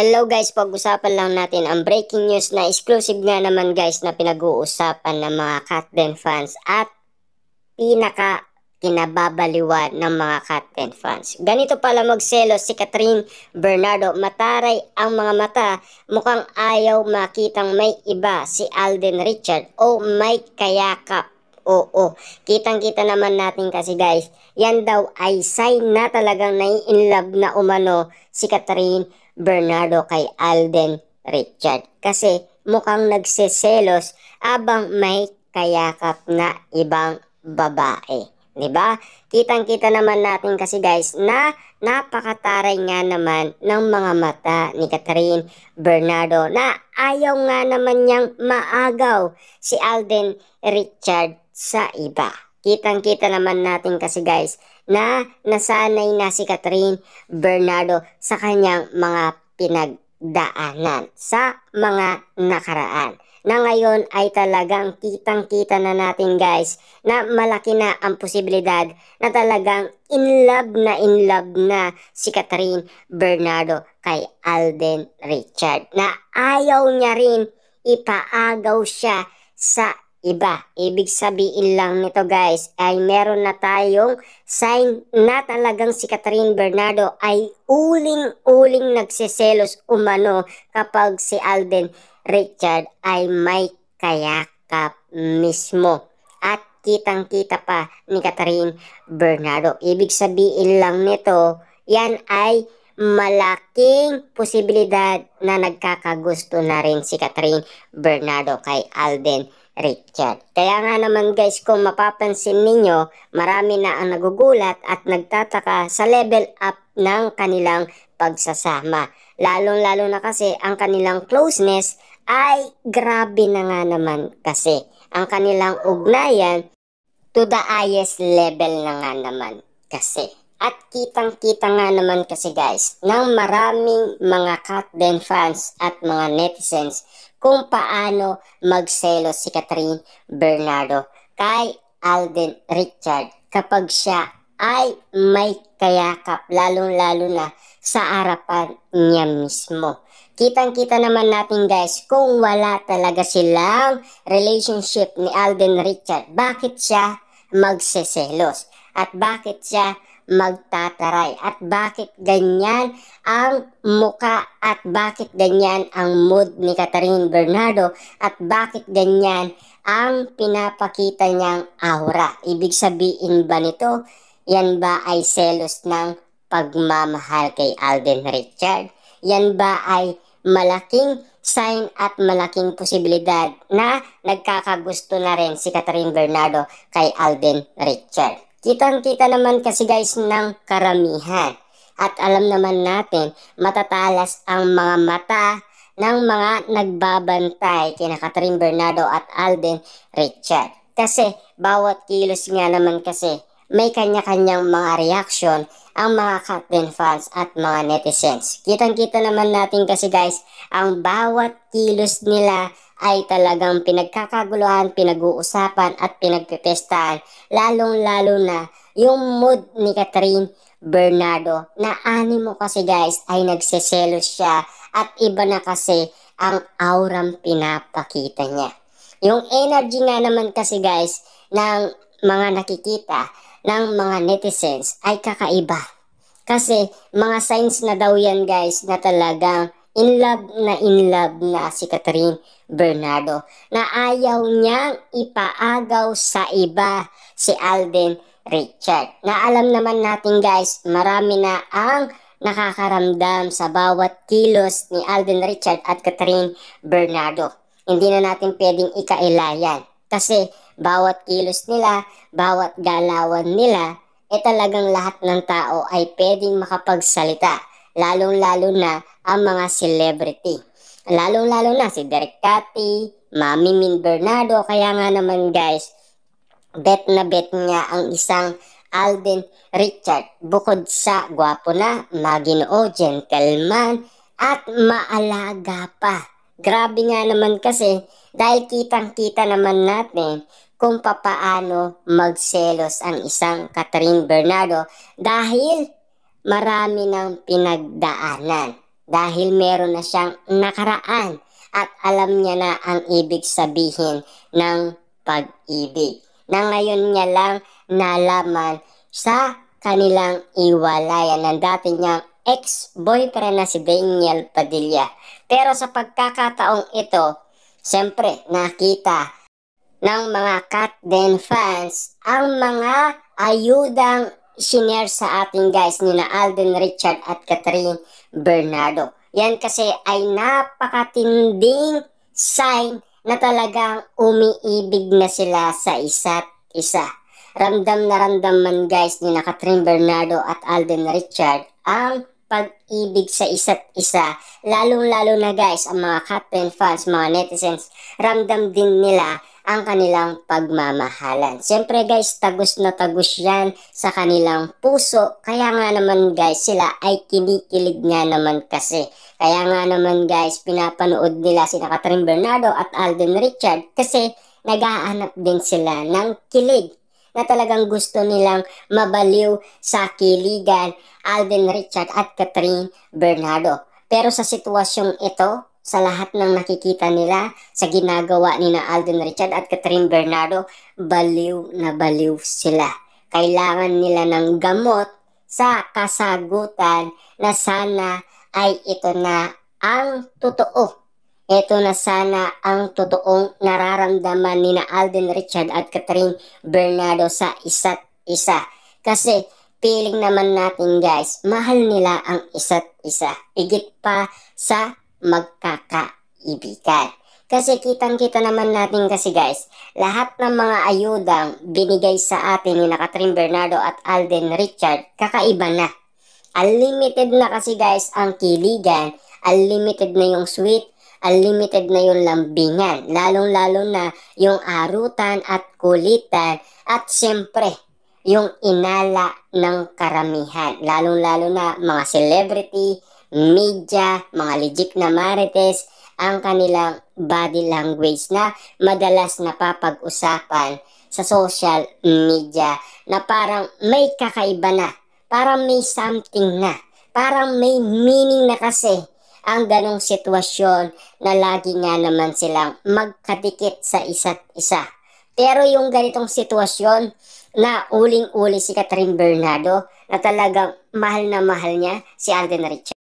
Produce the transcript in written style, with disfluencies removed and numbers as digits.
Hello guys, pag-usapan lang natin ang breaking news na exclusive nga naman guys na pinag-uusapan ng mga Katden fans at pinaka kinababaliwan ng mga Katden fans. Ganito pala magselos si Catherine Bernardo, mataray ang mga mata, mukhang ayaw makitang may iba si Alden Richard o may kayakap. Oo, kitang-kita naman natin kasi guys, yan daw ay sign na talagang nai-inlove na umano si Catherine Bernardo kay Alden Richard. Kasi mukhang nagseselos abang may kayakap na ibang babae. 'Di ba? Kitang-kita naman natin kasi guys na napakataray nga naman ng mga mata ni Catherine Bernardo na ayaw nga naman niyang maagaw si Alden Richard sa iba. Kitang-kita naman natin kasi guys na nasanay na si Catherine Bernardo sa kanyang mga pinagdaanan sa mga nakaraan. Na ngayon ay talagang kitang-kita na natin guys na malaki na ang posibilidad na talagang in love na si Catherine Bernardo kay Alden Richard. Na ayaw niya rin ipaagaw siya sa iba. Ibig sabihin lang nito guys ay meron na tayong sign na talagang si Catherine Bernardo ay uling-uling nagseselos umano kapag si Alden Richard ay may kayakap mismo. At kitang-kita pa ni Catherine Bernardo. Ibig sabihin lang nito, yan ay malaking posibilidad na nagkakagusto na rin si Catherine Bernardo kay Alden Richard. Kaya nga naman guys, kung mapapansin ninyo, marami na ang nagugulat at nagtataka sa level up ng kanilang pagsasama. Lalong-lalo na kasi ang kanilang closeness ay grabe na nga naman kasi. Ang kanilang ugnayan to the highest level na nga naman kasi. At kitang-kita nga naman kasi guys ng maraming mga Katden fans at mga netizens kung paano magselos si Catherine Bernardo kay Alden Richard kapag siya ay may kayakap, lalong-lalo na sa harapan niya mismo. Kitang-kita naman natin guys kung wala talaga silang relationship ni Alden Richard, bakit siya magseselos at bakit siya magtataray at bakit ganyan ang muka at bakit ganyan ang mood ni Catherine Bernardo at bakit ganyan ang pinapakita niyang aura. Ibig sabihin ba nito, yan ba ay selos ng pagmamahal kay Alden Richard? Yan ba ay malaking sign at malaking posibilidad na nagkakagusto na rin si Catherine Bernardo kay Alden Richard? Kitang-kita naman kasi guys ng karamihan. At alam naman natin, matatalas ang mga mata ng mga nagbabantay kina Catherine Bernardo at Alden Richard. Kasi bawat kilos nga naman kasi may kanya-kanyang mga reaction ang mga Katden fans at mga netizens. Kitang-kita naman natin kasi guys, ang bawat kilos nila ay talagang pinagkakaguluhan, pinag-uusapan at pinagpipestahan. Lalong-lalo na yung mood ni Catherine Bernardo na animo kasi guys ay nagseselos siya at iba na kasi ang aurang pinapakita niya. Yung energy nga naman kasi guys ng mga nakikita ng mga netizens ay kakaiba. Kasi mga signs na daw yan guys na talagang in love na si Catherine Bernardo na ayaw niyang ipaagaw sa iba si Alden Richard. Na alam naman natin guys, marami na ang nakakaramdam sa bawat kilos ni Alden Richard at Catherine Bernardo. Hindi na natin pwedeng ikailayan kasi bawat kilos nila, bawat galawan nila, talagang lahat ng tao ay pwedeng makapagsalita. Lalong-lalo na ang mga celebrity. Lalong-lalo na si Derek Cathy, Mami Min Bernardo. Kaya nga naman guys, bet na bet nga ang isang Alden Richard. Bukod sa gwapo na, maginoo, gentleman, at maalaga pa. Grabe nga naman kasi dahil kitang-kita naman natin kung papaano magselos ang isang Catherine Bernardo dahil marami ng pinagdaanan. dahil meron na siyang nakaraan at alam niya na ang ibig sabihin ng pag-ibig, na ngayon niya lang nalaman sa kanilang iwalayan ng dati niyang ex-boyfriend na si Daniel Padilla. Pero sa pagkakataong ito, siyempre nakita ng mga Kat Den fans ang mga ayudang shinare sa ating guys ni na Alden Richard at Catherine Bernardo. Yan kasi ay napakatinding sign na talagang umiibig na sila sa isa't isa. Ramdam na ramdam man guys ni na Catherine Bernardo at Alden Richard ang pag-ibig sa isa't isa. Lalong-lalo na guys ang mga Kat Den fans, mga netizens, ramdam din nila ang kanilang pagmamahalan. Siyempre guys, tagos na tagos yan sa kanilang puso. Kaya nga naman guys, sila ay kinikilig nga naman kasi. Kaya nga naman guys, pinapanood nila sina Catherine Bernardo at Alden Richard kasi naghahanap din sila ng kilig na talagang gusto nilang mabaliw sa kiligan Alden Richard at Catherine Bernardo. Pero sa sitwasyong ito, sa lahat ng nakikita nila sa ginagawa ni na Alden Richard at Catherine Bernardo, baliw na baliw sila. Kailangan nila ng gamot sa kasagutan na sana ay ito na ang totoo. Ito na sana ang totoong nararamdaman ni na Alden Richard at Catherine Bernardo sa isa't isa. Kasi feeling naman natin guys, mahal nila ang isa't isa. Higit pa sa magkakaibigan. Kasi kitang-kita naman natin kasi guys, lahat ng mga ayudang binigay sa atin ni na Catherine Bernardo at Alden Richard, kakaiba na. Unlimited na kasi guys ang kiligan, unlimited na yung sweet, unlimited na yung lambingan, lalong-lalo na yung arutan at kulitan, at siyempre, yung inala ng karamihan, lalong-lalo na mga celebrity, media, mga legit na marites, ang kanilang body language na madalas napapag-usapan sa social media na parang may kakaiba na, parang may something na, parang may meaning na kasi ang ganong sitwasyon na lagi nga naman silang magkadikit sa isa't isa. Pero yung ganitong sitwasyon na uling-uli si Catherine Bernardo na talagang mahal na mahal niya si Alden Richard.